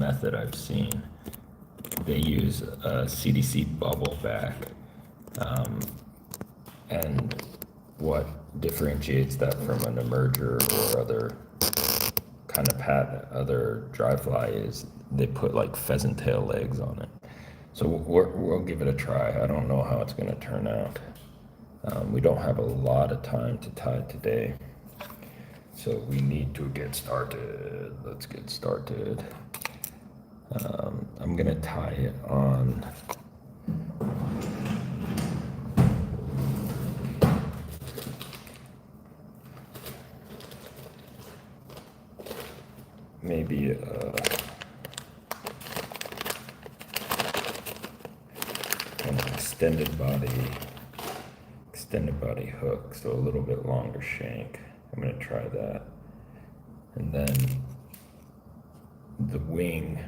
method I've seen. They use a CDC bubble back. And what differentiates that from an emerger or other kind of other dry fly is they put like pheasant tail legs on it. So we'll give it a try. I don't know how it's going to turn out. We don't have a lot of time to tie today, so we need to get started. Let's get started. I'm going to tie it on maybe an extended body hook, so a little bit longer shank. I'm going to try that. And then the wing.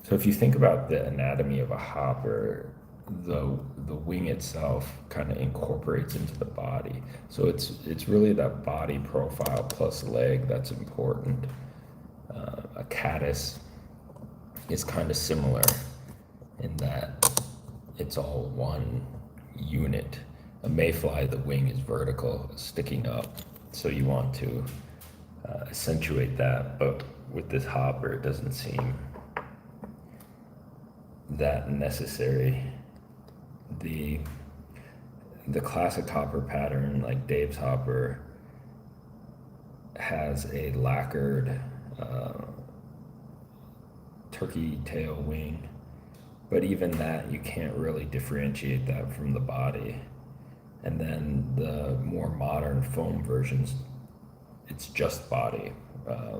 So if you think about the anatomy of a hopper, the wing itself kind of incorporates into the body. So it's really that body profile plus leg that's important. A caddis is kind of similar in that it's all one unit. A mayfly, the wing is vertical, sticking up, so you want to accentuate that, but with this hopper it doesn't seem that necessary. The classic hopper pattern, like Dave's hopper, has a lacquered turkey tail wing, but even that, you can't really differentiate that from the body. And then the more modern foam versions, it's just body.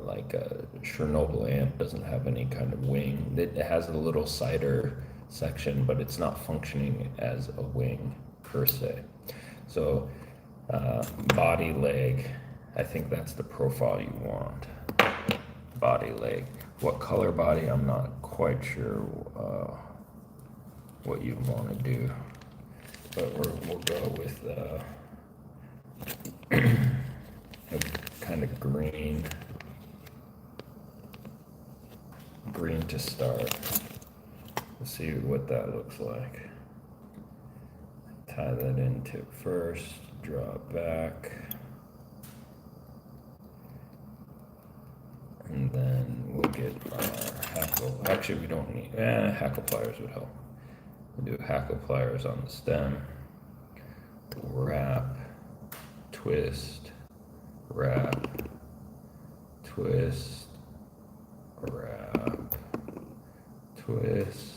Like a Chernobyl amp doesn't have any kind of wing. It has a little cider section, but it's not functioning as a wing per se. So body, leg, I think that's the profile you want. Body, leg. What color body, I'm not quite sure what you want to do, but we'll go with a kind of green to start. Let's see what that looks like. Tie that in tip first, draw it back, and then we'll get our hackle. Actually, we don't need, hackle pliers would help. We'll do hackle pliers on the stem, wrap, twist, wrap, twist, wrap, twist.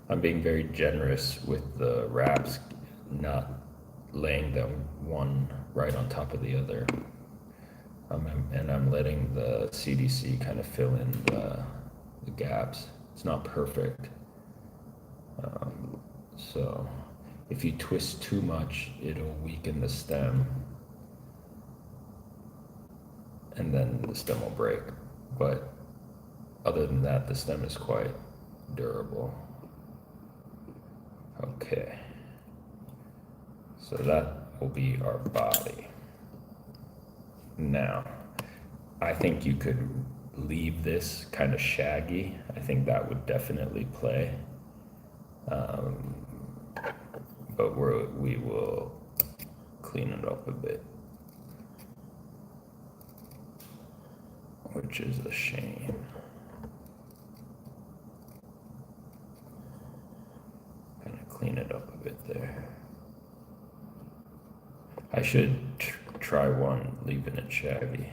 I'm being very generous with the wraps, not laying them one right on top of the other. And I'm letting the CDC kind of fill in the gaps. It's not perfect. So if you twist too much, it'll weaken the stem, and then the stem will break. But other than that, the stem is quite durable. Okay, so that will be our body. Now, I think you could leave this kind of shaggy. I think that would definitely play. But we will clean it up a bit, which is a shame. Kind of clean it up a bit there. I should try one leaving it shaggy.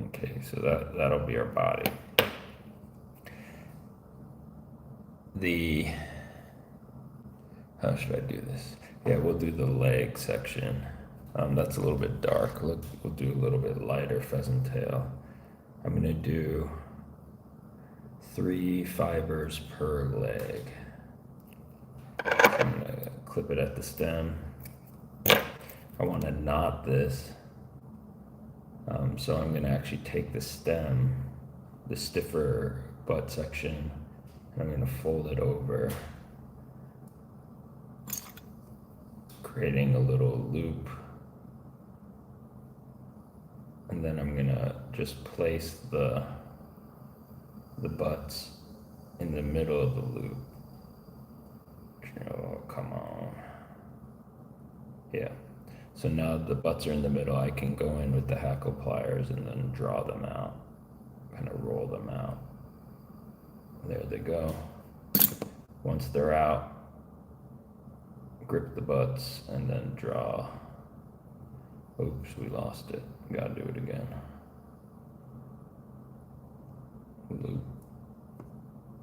Okay, so that'll be our body. How should I do this? Yeah, we'll do the leg section. That's a little bit dark. We'll do a little bit lighter pheasant tail. I'm gonna do 3 fibers per leg. I'm gonna clip it at the stem. I want to knot this. So I'm going to actually take the stem, the stiffer butt section, and I'm going to fold it over creating a little loop. And then I'm gonna just place the butts in the middle of the loop. Oh, come on. Yeah. So now the butts are in the middle, I can go in with the hackle pliers and then draw them out, kind of roll them out. There they go. Once they're out, grip the butts and then draw. Oops, we lost it. Gotta do it again. Loop.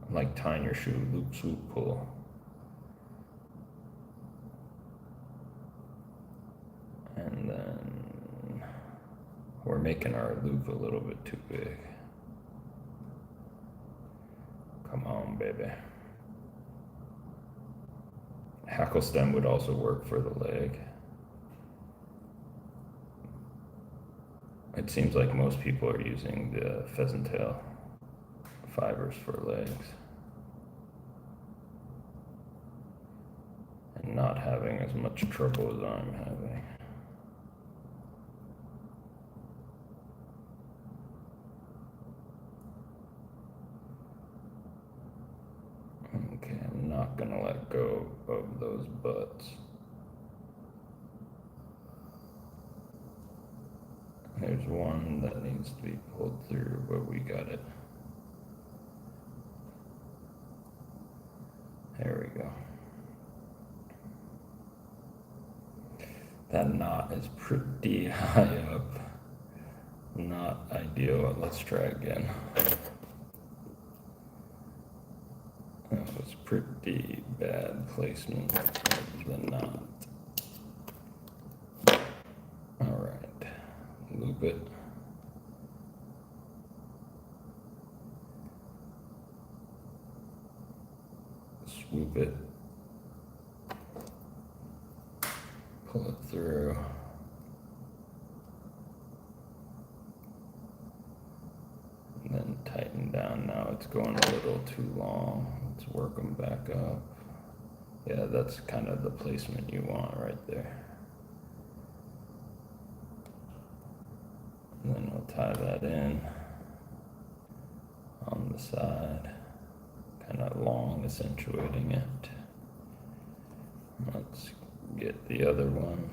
Like tying your shoe, loop, swoop, pull. And then we're making our loop a little bit too big. Come on, baby. Hackle stem would also work for the leg. It seems like most people are using the pheasant tail fibers for legs and not having as much trouble as I'm having. Okay, I'm not gonna let go of those butts. There's one that needs to be pulled through, but we got it. There we go. That knot is pretty high up. Not ideal. Let's try again. That was pretty bad placement of the knot. All right, loop it. Swoop it. Pull it through. And then tighten down. Now it's going a little too long. Let's work them back up. Yeah, that's kind of the placement you want right there. And then we'll tie that in on the side, kind of long, accentuating it. Let's get the other one.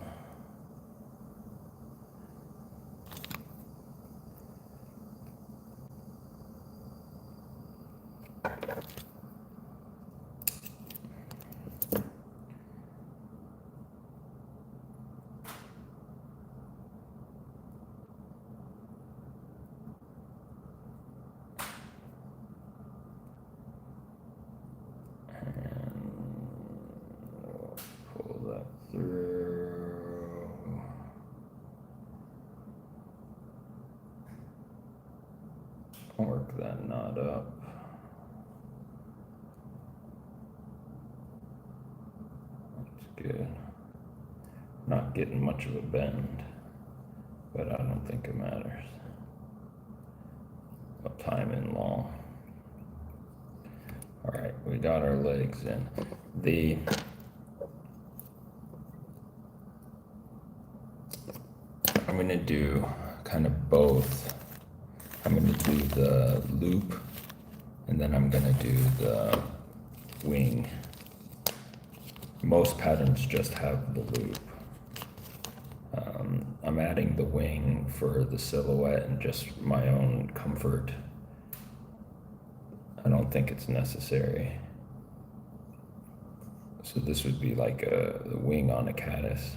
Through. Work that knot up. That's good. Not getting much of a bend, but I don't think it matters. I'll tie 'em in long. All right, we got our legs in. I'm gonna do kind of both. I'm gonna do the loop, and then I'm gonna do the wing. Most patterns just have the loop. I'm adding the wing for the silhouette and just my own comfort. I don't think it's necessary. So this would be like a wing on a caddis.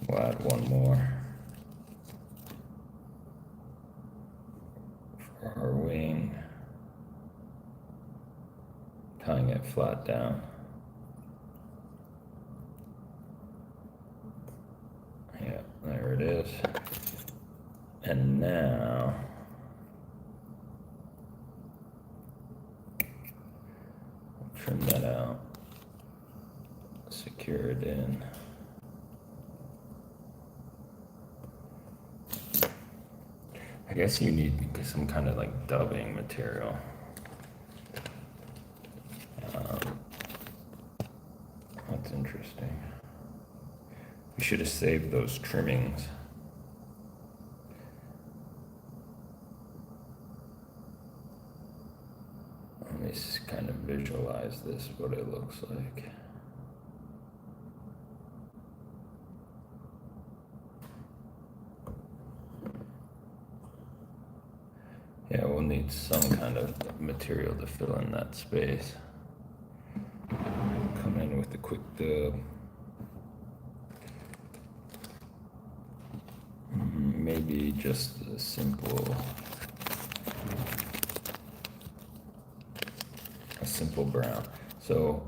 We'll add one more for our wing, tying it flat down. Yeah, there it is. And now trim that out, secure it in. I guess you need some kind of like dubbing material. That's interesting. We should have saved those trimmings. Let me kind of visualize this, what it looks like. Yeah, we'll need some kind of material to fill in that space. Come in with a quick dub. Maybe just a simple brown. So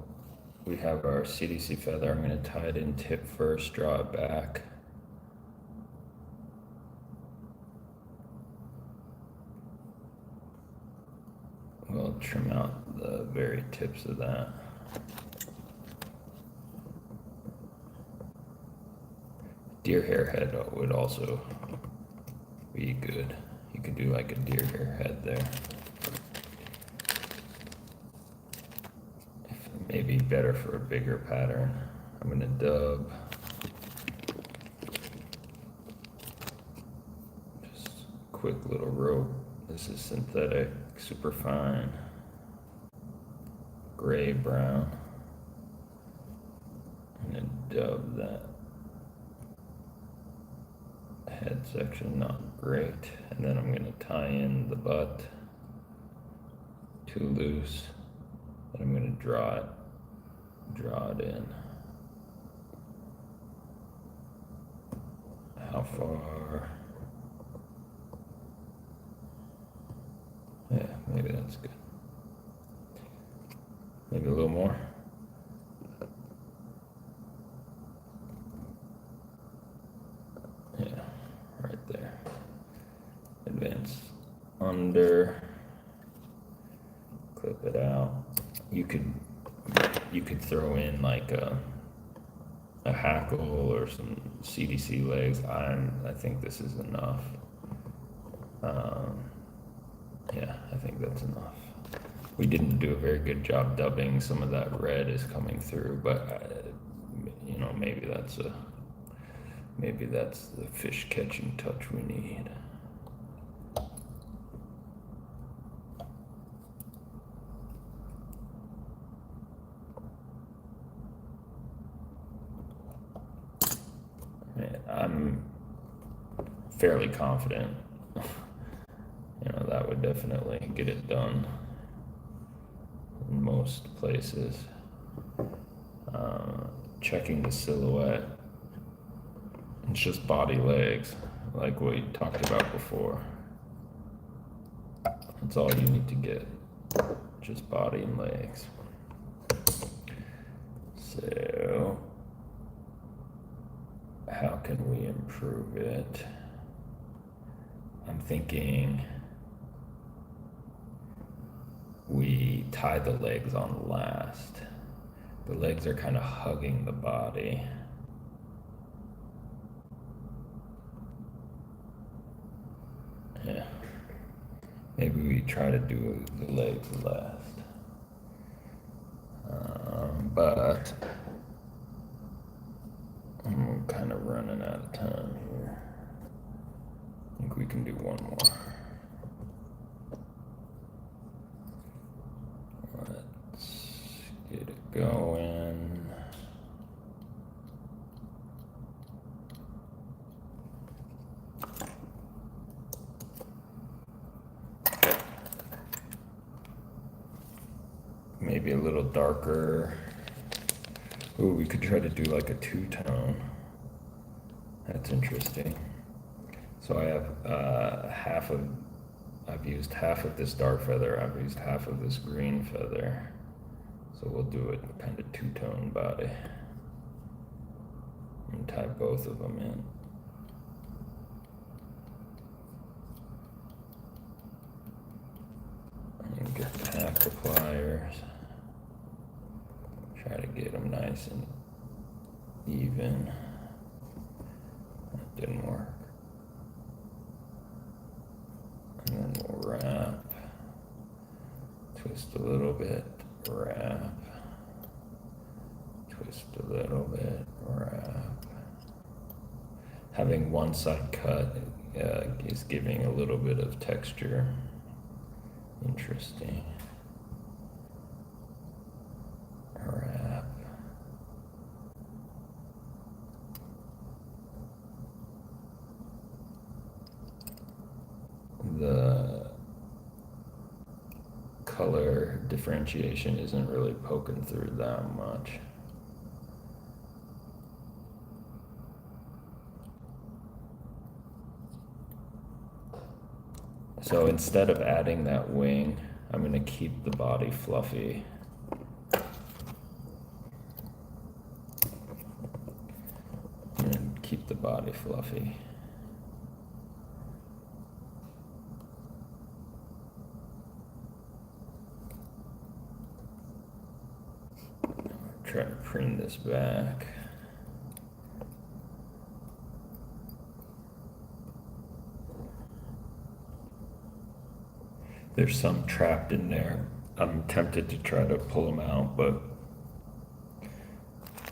we have our CDC feather. I'm going to tie it in tip first, draw it back. We'll trim out the very tips of that. Deer hair head would also be good. You could do like a deer hair head there. Maybe better for a bigger pattern. I'm gonna dub. Just quick little rope. This is synthetic, super fine. Gray, brown. I'm gonna dub that head section, not great. And then I'm gonna tie in the butt, too loose. And I'm gonna draw it in. How far? Yeah, maybe that's good. Maybe a little more. Yeah, right there. Advance under, clip it out. You could throw in like a hackle or some CDC legs. I think this is enough. Yeah, I think that's enough. We didn't do a very good job dubbing. Some of that red is coming through, but you know, maybe that's the fish catching touch we need. I'm fairly confident, you know, that would definitely get it done in most places. Checking the silhouette, it's just body, legs, like we talked about before. That's all you need to get, just body and legs. So how can we improve it? I'm thinking we tie the legs on last. The legs are kind of hugging the body. Yeah. Maybe we try to do the legs last. But I'm kind of running out of time here. I think we can do one more. Let's get it going. Maybe a little darker. Ooh, we could try to do like a two-tone. That's interesting. So I have I've used half of this dark feather, I've used half of this green feather. So we'll do it kind of two-tone body. And tie both of them in. And get the half the pliers. Try to get them nice and even. That didn't work. And then we'll wrap. Twist a little bit, wrap. Twist a little bit, wrap. Having one side cut is giving a little bit of texture. Interesting. Wrap. The color differentiation isn't really poking through that much. So instead of adding that wing, I'm going to keep the body fluffy. And keep the body fluffy. Try to preen this back. There's some trapped in there. I'm tempted to try to pull them out, but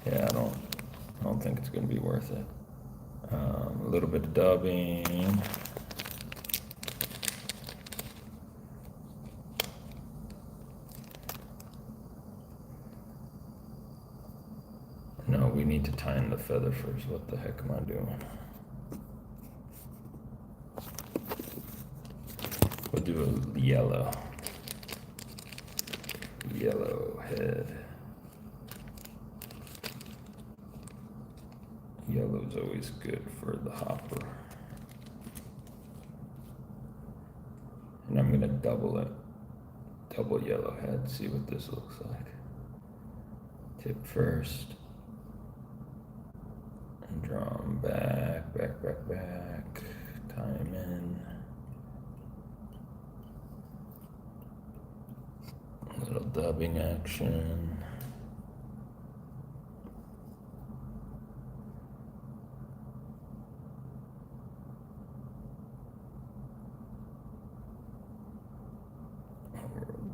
yeah, I don't think it's going to be worth it. A little bit of dubbing. No, we need to tie in the feather first. What the heck am I doing? We'll do a yellow head. Yellow's always good for the hopper. And I'm gonna double it. Double yellow head, see what this looks like. Tip first. And draw them back. Tie them in. A little dubbing action.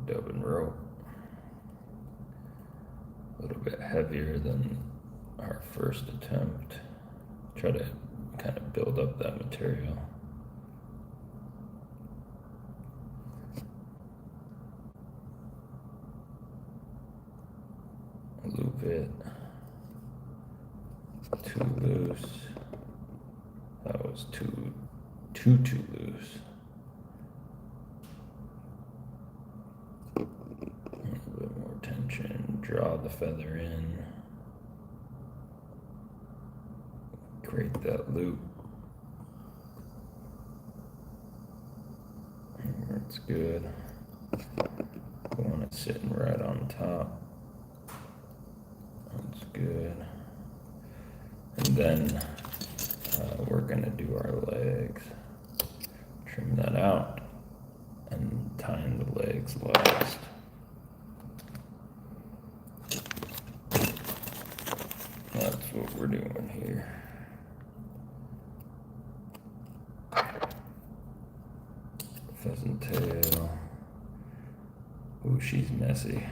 Dub and rope. A little bit heavier than our first attempt. Try to kind of build up that material. Loop it. Too loose. That was too loose. A little bit more tension. Draw the feather in. Create that loop. That's good. I want it sitting right on top. That's good. And then we're gonna do our legs. Trim that out and tie in the legs last. That's what we're doing here. Pheasant tail. Ooh, she's messy.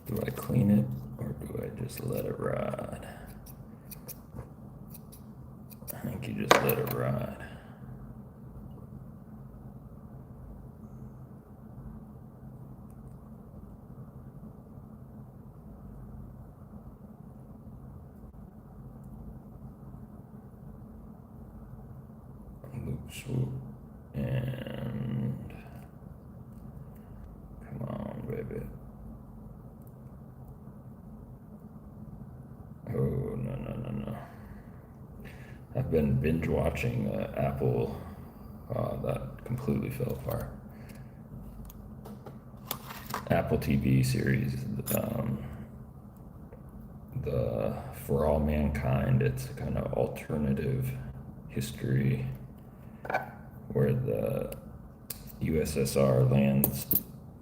Do I clean it or do I just let it ride? I think you just let it ride. Loop swoop and come on, baby. Oh, no. I've been binge watching Apple. That completely fell apart. Apple TV series, the For All Mankind. It's a kind of alternative history where the USSR lands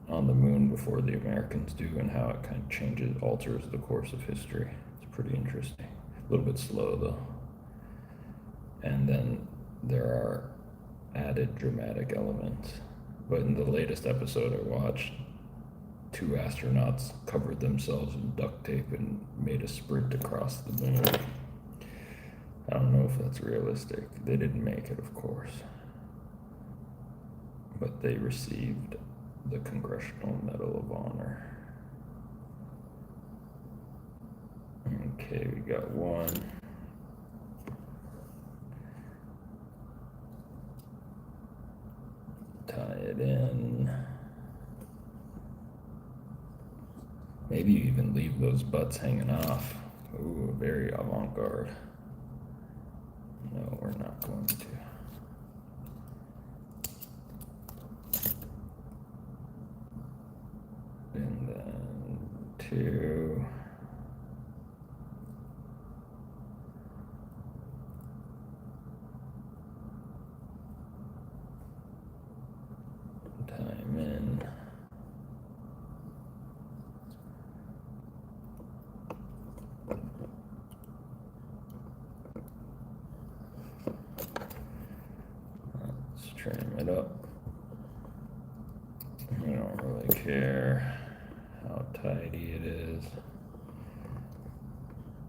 on the moon before the Americans do, and how it kind of alters the course of history. It's pretty interesting. A little bit slow though. And then there are added dramatic elements. But in the latest episode I watched, two astronauts covered themselves in duct tape and made a sprint across the moon. I don't know if that's realistic. They didn't make it, of course. But they received the Congressional Medal of Honor. Okay, we got one. Tie it in. Maybe you even leave those butts hanging off. Ooh, very avant-garde. No, we're not going to. And then two. Time in. Let's trim it up. I don't really care how tidy it is.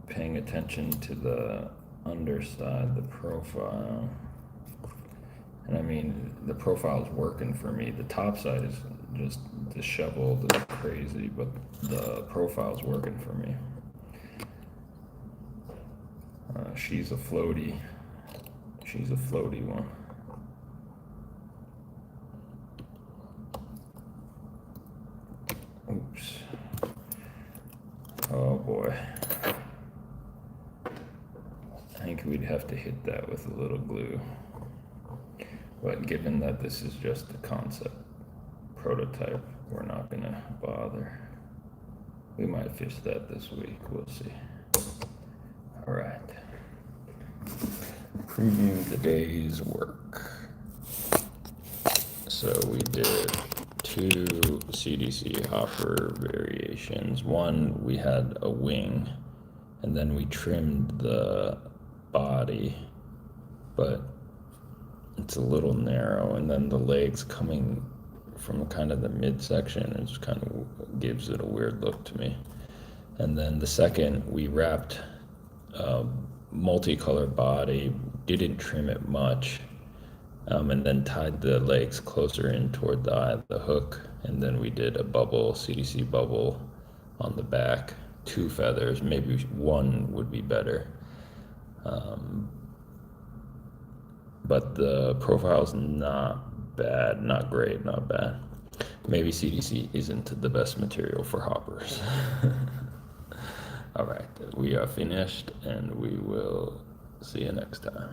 Paying attention to the underside, the profile. And I mean, the profile's working for me. The top side is just disheveled and crazy, but the profile's working for me. She's a floaty. She's a floaty one. Oops. Oh boy. I think we'd have to hit that with a little glue. But given that this is just a concept prototype, we're not gonna bother. We might fix that this week, we'll see. All right. Preview the day's work. So we did 2 CDC hopper variations. One, we had a wing, and then we trimmed the body, but it's a little narrow, and then the legs coming from kind of the midsection, it just kind of gives it a weird look to me. And then the second, we wrapped a multicolored body, didn't trim it much, and then tied the legs closer in toward the eye of the hook, and then we did a bubble, CDC bubble on the back, 2 feathers, maybe 1 would be better. But the profile's not bad, not great, not bad. Maybe CDC isn't the best material for hoppers. All right, we are finished, and we will see you next time.